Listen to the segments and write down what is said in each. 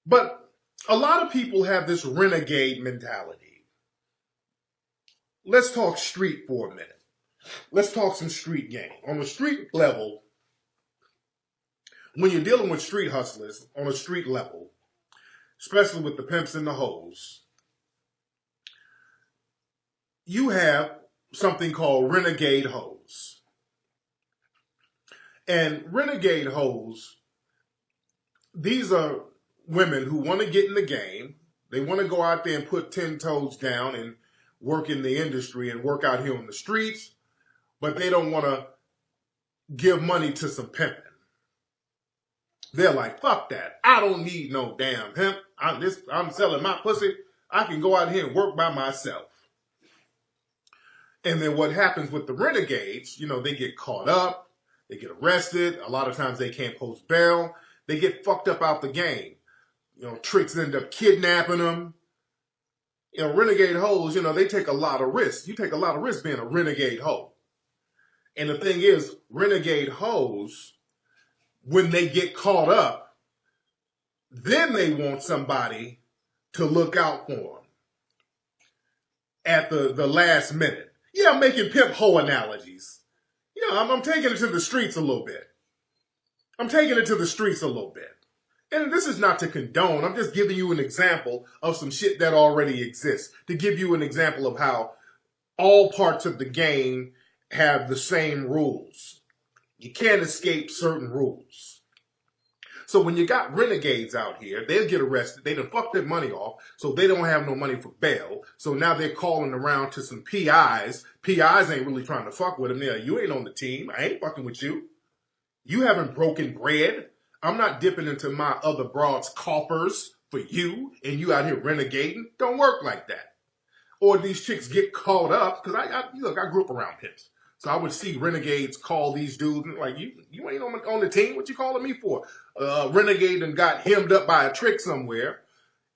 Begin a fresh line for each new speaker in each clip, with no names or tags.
But a lot of people have this renegade mentality. Let's talk street for a minute. Let's talk some street game. On the street level, when you're dealing with street hustlers on a street level, especially with the pimps and the hoes, you have something called renegade hoes. And renegade hoes, these are women who want to get in the game. They want to go out there and put 10 toes down and work in the industry and work out here on the streets, but they don't want to give money to some pimping. They're like, fuck that. I don't need no damn pimp. I'm selling my pussy. I can go out here and work by myself. And then what happens with the renegades, they get caught up. They get arrested. A lot of times they can't post bail. They get fucked up out the game. Tricks end up kidnapping them. Renegade hoes, they take a lot of risks. You take a lot of risks being a renegade hoe. And the thing is, renegade hoes, when they get caught up, then they want somebody to look out for them at the last minute. Yeah, I'm making pimp hoe analogies. I'm taking it to the streets a little bit. And this is not to condone. I'm just giving you an example of some shit that already exists. To give you an example of how all parts of the game have the same rules. You can't escape certain rules. So when you got renegades out here, they'll get arrested. They done fucked their money off, so they don't have no money for bail. So now they're calling around to some PIs. PIs ain't really trying to fuck with them. They're like, you ain't on the team. I ain't fucking with you. You haven't broken bread. I'm not dipping into my other broads' coffers for you, and you out here renegading. Don't work like that. Or these chicks get caught up, because I grew up around pimps. So I would see renegades call these dudes, and like, you ain't on the team? What you calling me for? Renegade and got hemmed up by a trick somewhere,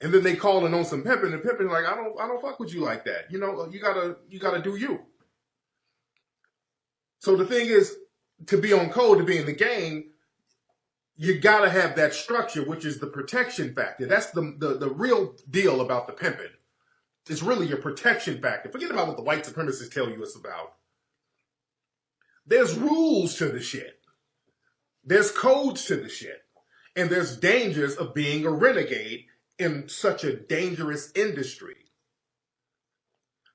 and then they calling on some pimping, and pimping like, I don't fuck with you like that. You gotta do you. So the thing is, to be on code, to be in the game, you gotta have that structure, which is the protection factor. That's the real deal about the pimping. It's really your protection factor. Forget about what the white supremacists tell you it's about. There's rules to the shit. There's codes to the shit. And there's dangers of being a renegade in such a dangerous industry.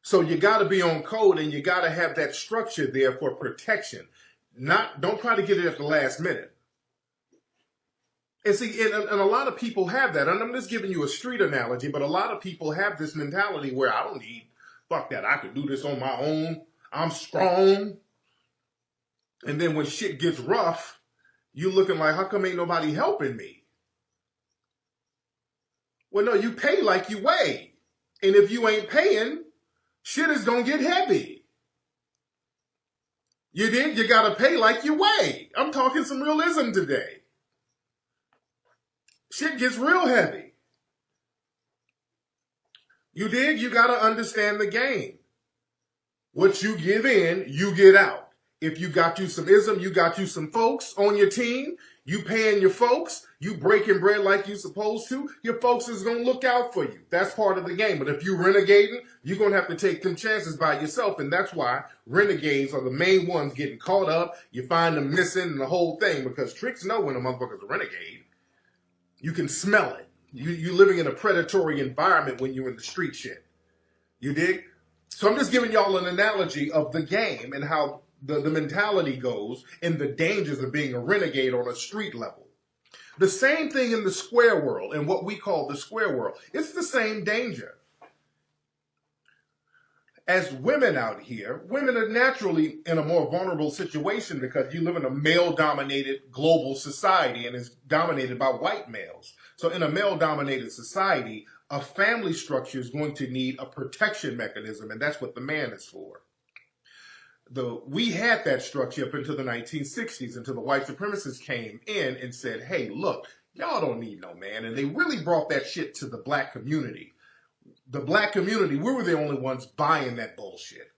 So you got to be on code, and you got to have that structure there for protection. Don't try to get it at the last minute. And see, and a lot of people have that. And I'm just giving you a street analogy, but a lot of people have this mentality where I don't need, fuck that, I can do this on my own. I'm strong. And then when shit gets rough, you looking like, how come ain't nobody helping me? Well, no, you pay like you weigh. And if you ain't paying, shit is gonna get heavy. You dig? You gotta pay like you weigh. I'm talking some realism today. Shit gets real heavy. You dig? You gotta understand the game. What you give in, you get out. If you got you some ism, you got you some folks on your team, you paying your folks, you breaking bread like you supposed to, your folks is going to look out for you. That's part of the game. But if you renegading, you're going to have to take them chances by yourself. And that's why renegades are the main ones getting caught up. You find them missing and the whole thing, because tricks know when a motherfucker's a renegade. You can smell it. You're living in a predatory environment when you're in the street shit. You dig? So I'm just giving y'all an analogy of the game and how the mentality goes and the dangers of being a renegade on a street level. The same thing in the square world and what we call the square world. It's the same danger. As women out here, women are naturally in a more vulnerable situation because you live in a male-dominated global society and is dominated by white males. So in a male-dominated society, a family structure is going to need a protection mechanism, and that's what the man is for. We had that structure up until the 1960s, until the white supremacists came in and said, hey, look, y'all don't need no man. And they really brought that shit to the black community. The black community, we were the only ones buying that bullshit.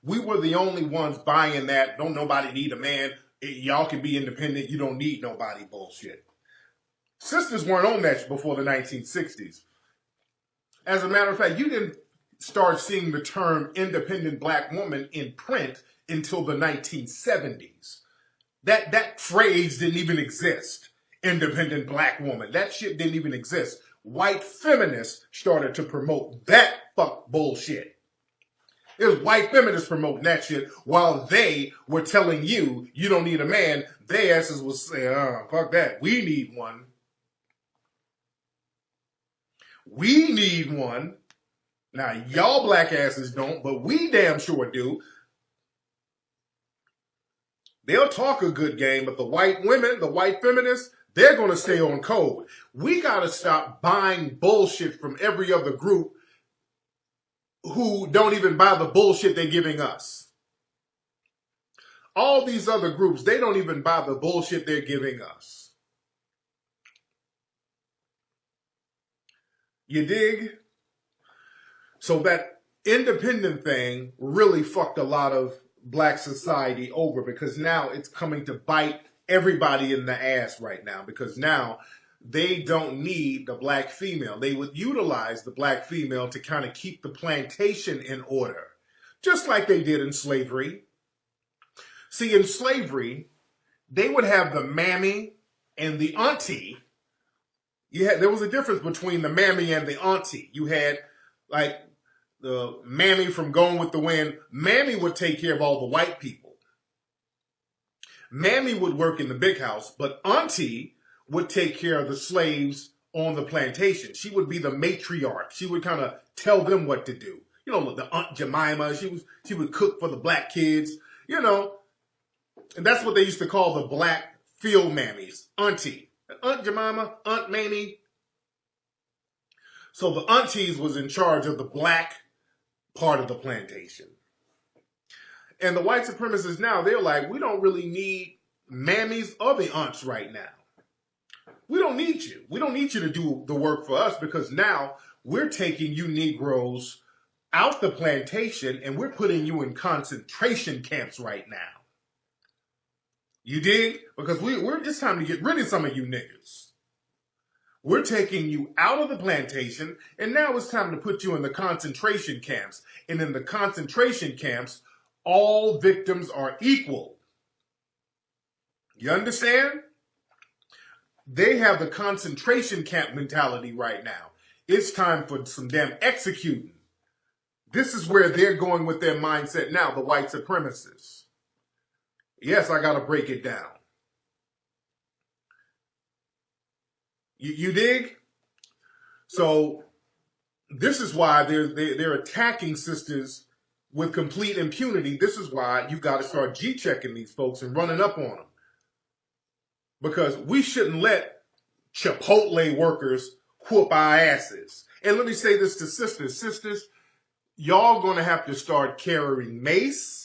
We were the only ones buying that, don't nobody need a man, y'all can be independent, you don't need nobody bullshit. Sisters weren't on that before the 1960s. As a matter of fact, you didn't start seeing the term independent black woman in print until the 1970s. That phrase didn't even exist. Independent black woman. That shit didn't even exist. White feminists started to promote that fuck bullshit. It was white feminists promoting that shit while they were telling you you don't need a man. Their asses was saying, fuck that. We need one. We need one. Now, y'all black asses don't, but we damn sure do. They'll talk a good game, but the white women, the white feminists, they're going to stay on code. We got to stop buying bullshit from every other group who don't even buy the bullshit they're giving us. All these other groups, they don't even buy the bullshit they're giving us. You dig? So that independent thing really fucked a lot of black society over, because now it's coming to bite everybody in the ass right now, because now they don't need the black female. They would utilize the black female to kind of keep the plantation in order, just like they did in slavery. See, in slavery, they would have the mammy and the auntie. There was a difference between the mammy and the auntie. You had like the mammy from Going with the Wind. Mammy would take care of all the white people. Mammy would work in the big house, but auntie would take care of the slaves on the plantation. She would be the matriarch. She would kind of tell them what to do. You know, the Aunt Jemima, she would cook for the black kids, you know. And that's what they used to call the black field mammies, auntie. Aunt Jemima, Aunt Mamie. So the aunties was in charge of the black part of the plantation. And the white supremacists now, they're like, we don't really need mammies or the aunts right now. We don't need you. We don't need you to do the work for us, because now we're taking you Negroes out the plantation and we're putting you in concentration camps right now. You dig? Because it's time to get rid of some of you niggas. We're taking you out of the plantation, and now it's time to put you in the concentration camps. And in the concentration camps, all victims are equal. You understand? They have the concentration camp mentality right now. It's time for some damn executing. This is where they're going with their mindset now, the white supremacists. Yes, I got to break it down. You dig? So this is why they're attacking sisters with complete impunity. This is why you got to start G-checking these folks and running up on them. Because we shouldn't let Chipotle workers whoop our asses. And let me say this to sisters. Sisters, y'all going to have to start carrying mace.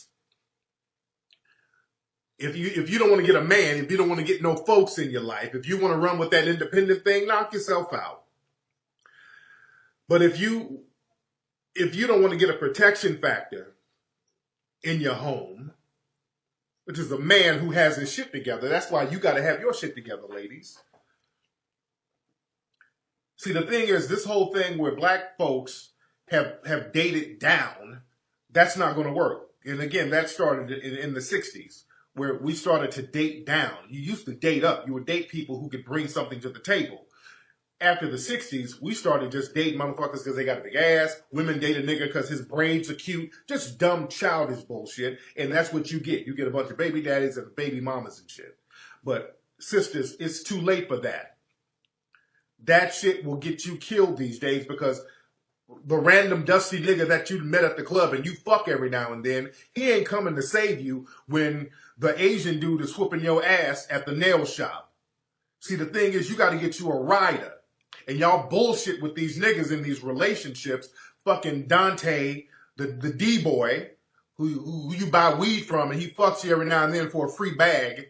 If you don't want to get a man, if you don't want to get no folks in your life, if you want to run with that independent thing, knock yourself out. But if you don't want to get a protection factor in your home, which is a man who has his shit together, that's why you got to have your shit together, ladies. See, the thing is, this whole thing where black folks have dated down, that's not going to work. And again, that started in the 60s. Where we started to date down. You used to date up. You would date people who could bring something to the table. After the 60s, we started just dating motherfuckers because they got a big ass. Women date a nigga because his braids are cute. Just dumb, childish bullshit. And that's what you get. You get a bunch of baby daddies and baby mamas and shit. But sisters, it's too late for that. That shit will get you killed these days, because the random dusty nigga that you met at the club and you fuck every now and then, he ain't coming to save you when the Asian dude is whooping your ass at the nail shop. See, the thing is, you got to get you a rider. And y'all bullshit with these niggas in these relationships. Fucking Dante, the D-boy, who you buy weed from, and he fucks you every now and then for a free bag.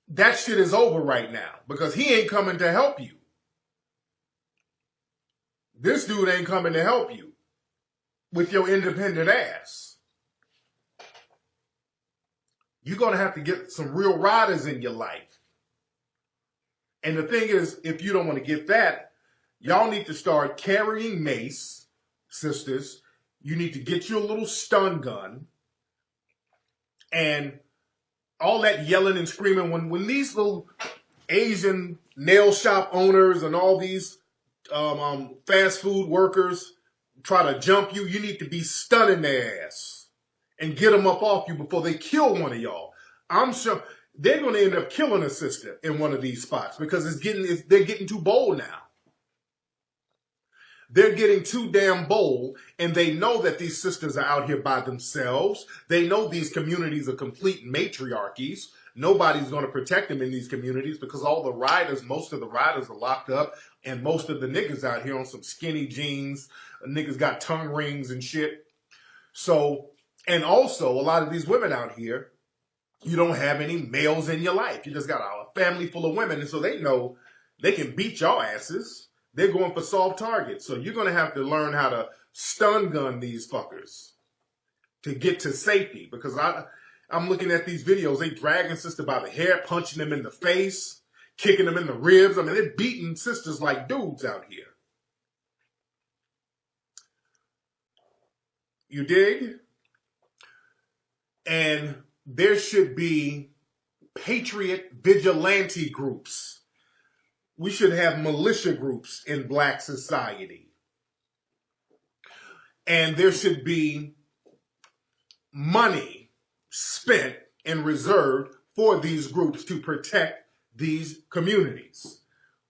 That shit is over right now, because he ain't coming to help you. This dude ain't coming to help you with your independent ass. You're going to have to get some real riders in your life. And the thing is, if you don't want to get that, y'all need to start carrying mace, sisters. You need to get you a little stun gun. And all that yelling and screaming, when these little Asian nail shop owners and all these fast food workers try to jump you, you need to be stunning their ass and get them up off you before they kill one of y'all. I'm sure they're going to end up killing a sister in one of these spots because they're getting too bold now. They're getting too damn bold, and they know that these sisters are out here by themselves. They know these communities are complete matriarchies. Nobody's going to protect them in these communities because most of the riders are locked up, and most of the niggas out here on some skinny jeans. Niggas got tongue rings and shit. So, and also a lot of these women out here, you don't have any males in your life. You just got a family full of women, and so they know they can beat your asses. They're going for soft targets. So you're going to have to learn how to stun gun these fuckers to get to safety. Because I'm looking at these videos. They dragging sister by the hair, punching them in the face, kicking them in the ribs. I mean, they're beating sisters like dudes out here. You dig? And there should be patriot vigilante groups. We should have militia groups in black society. And there should be money spent and reserved for these groups to protect these communities.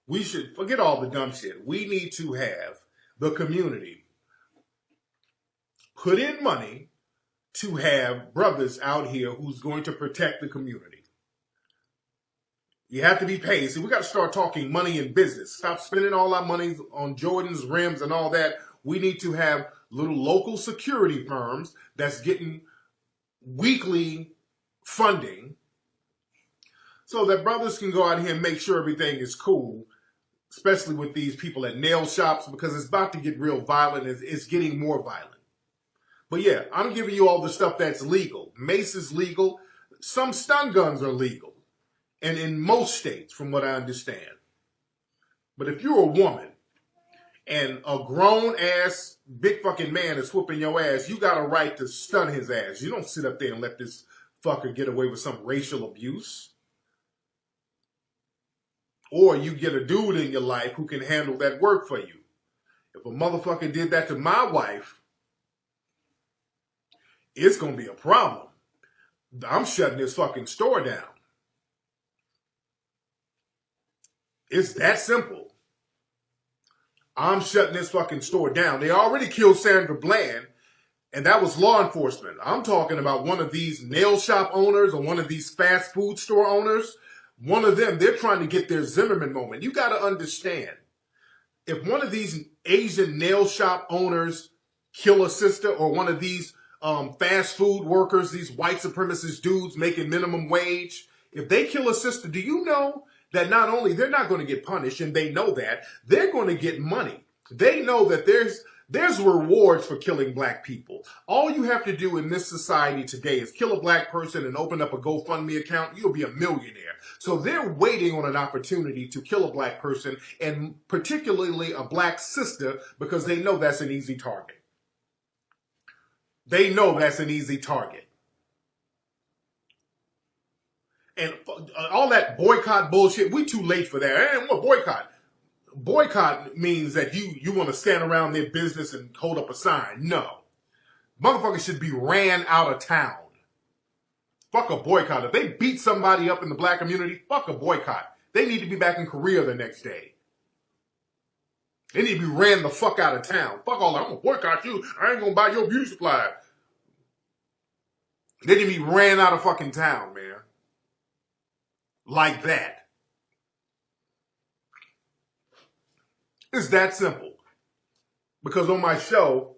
We should forget all the dumb shit. We need to have the community put in money to have brothers out here who's going to protect the community. You have to be paid. See, we got to start talking money in business. Stop spending all our money on Jordan's rims and all that. We need to have little local security firms that's getting weekly funding so that brothers can go out here and make sure everything is cool, especially with these people at nail shops, because it's about to get real violent. It's getting more violent. But yeah, I'm giving you all the stuff that's legal. Mace is legal. Some stun guns are legal. And in most states, from what I understand. But if you're a woman and a grown-ass big fucking man is whooping your ass, you got a right to stun his ass. You don't sit up there and let this fucker get away with some racial abuse. Or you get a dude in your life who can handle that work for you. If a motherfucker did that to my wife, it's going to be a problem. I'm shutting this fucking store down. It's that simple. I'm shutting this fucking store down. They already killed Sandra Bland, and that was law enforcement. I'm talking about one of these nail shop owners or one of these fast food store owners. One of them, they're trying to get their Zimmerman moment. You got to understand, if one of these Asian nail shop owners kill a sister, or one of these fast food workers, these white supremacist dudes making minimum wage, if they kill a sister, do you know that not only they're not going to get punished, and they know that, they're going to get money. They know that there's rewards for killing black people. All you have to do in this society today is kill a black person and open up a GoFundMe account. You'll be a millionaire. So they're waiting on an opportunity to kill a black person, and particularly a black sister, because they know that's an easy target. They know that's an easy target. And all that boycott bullshit, we too late for that. And what boycott? Boycott means that you want to stand around their business and hold up a sign. No. Motherfuckers should be ran out of town. Fuck a boycott. If they beat somebody up in the black community, fuck a boycott. They need to be back in Korea the next day. They need to be ran the fuck out of town. Fuck all that. I'm going to boycott you. I ain't going to buy your beauty supply. They need to be ran out of fucking town, man. Like that. It's that simple. Because on my show,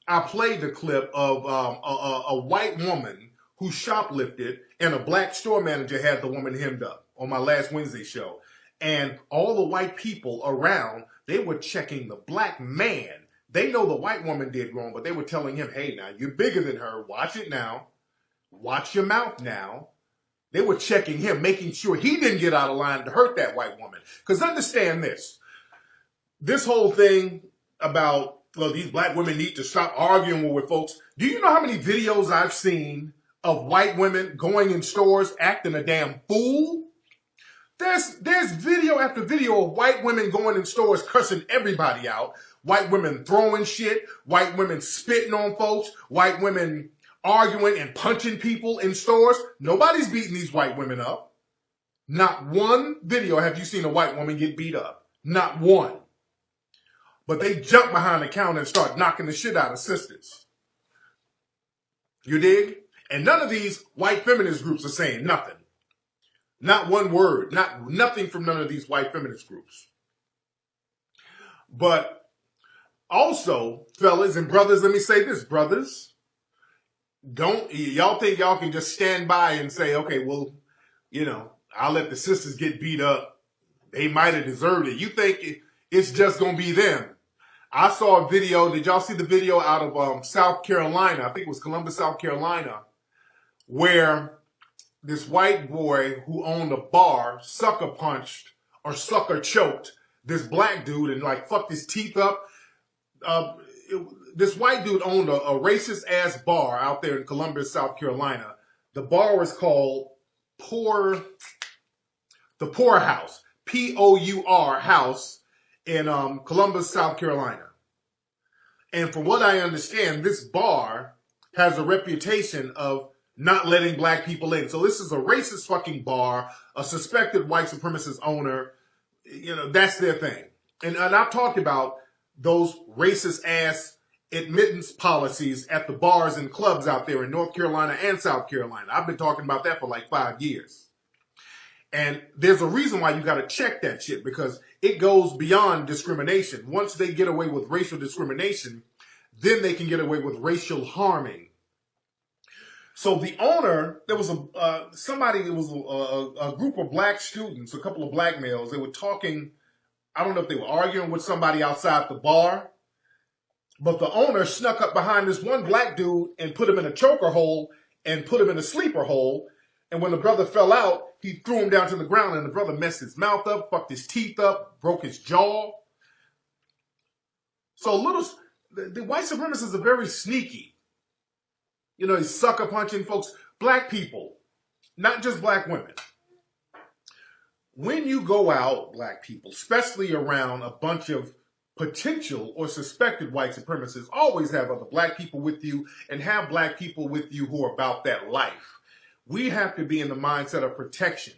I played the clip of a white woman who shoplifted, and a black store manager had the woman hemmed up on my last Wednesday show. And all the white people around, they were checking the black man. They know the white woman did wrong, but they were telling him, hey, now, you're bigger than her. Watch it now. Watch your mouth now. They were checking him, making sure he didn't get out of line to hurt that white woman. Because understand this. This whole thing about, well, these black women need to stop arguing with folks. Do you know how many videos I've seen of white women going in stores acting a damn fool? There's video after video of white women going in stores cussing everybody out. White women throwing shit. White women spitting on folks. White women arguing and punching people in stores. Nobody's beating these white women up. Not one video have you seen a white woman get beat up. Not one. But they jump behind the counter and start knocking the shit out of sisters. You dig? And none of these white feminist groups are saying nothing. Not one word. Nothing from none of these white feminist groups. But also, fellas and brothers, let me say this, brothers. Y'all think y'all can just stand by and say, okay, well, you know, I'll let the sisters get beat up. They might have deserved it. You think it's just going to be them. I saw a video. Did y'all see the video out of South Carolina? I think it was Columbus, South Carolina, where this white boy who owned a bar sucker punched or sucker choked this black dude and like fucked his teeth up. This white dude owned a racist ass bar out there in Columbus, South Carolina. The bar was called the Poor House, P-O-U-R House in Columbus, South Carolina. And from what I understand, this bar has a reputation of not letting black people in. So this is a racist fucking bar, a suspected white supremacist owner. You know, that's their thing. And I've talked about those racist ass admittance policies at the bars and clubs out there in North Carolina and South Carolina. I've been talking about that for like 5 years. And there's a reason why you got to check that shit, because it goes beyond discrimination. Once they get away with racial discrimination, then they can get away with racial harming. So the owner, there was a group of black students, a couple of black males. They were talking. I don't know if they were arguing with somebody outside the bar, but the owner snuck up behind this one black dude and put him in a choker hole and put him in a sleeper hole. And when the brother fell out, he threw him down to the ground, and the brother messed his mouth up, fucked his teeth up, broke his jaw. So the white supremacists are very sneaky. You know, he's sucker punching folks, black people, not just black women. When you go out, black people, especially around a bunch of potential or suspected white supremacists, always have other black people with you and have black people with you who are about that life. We have to be in the mindset of protection.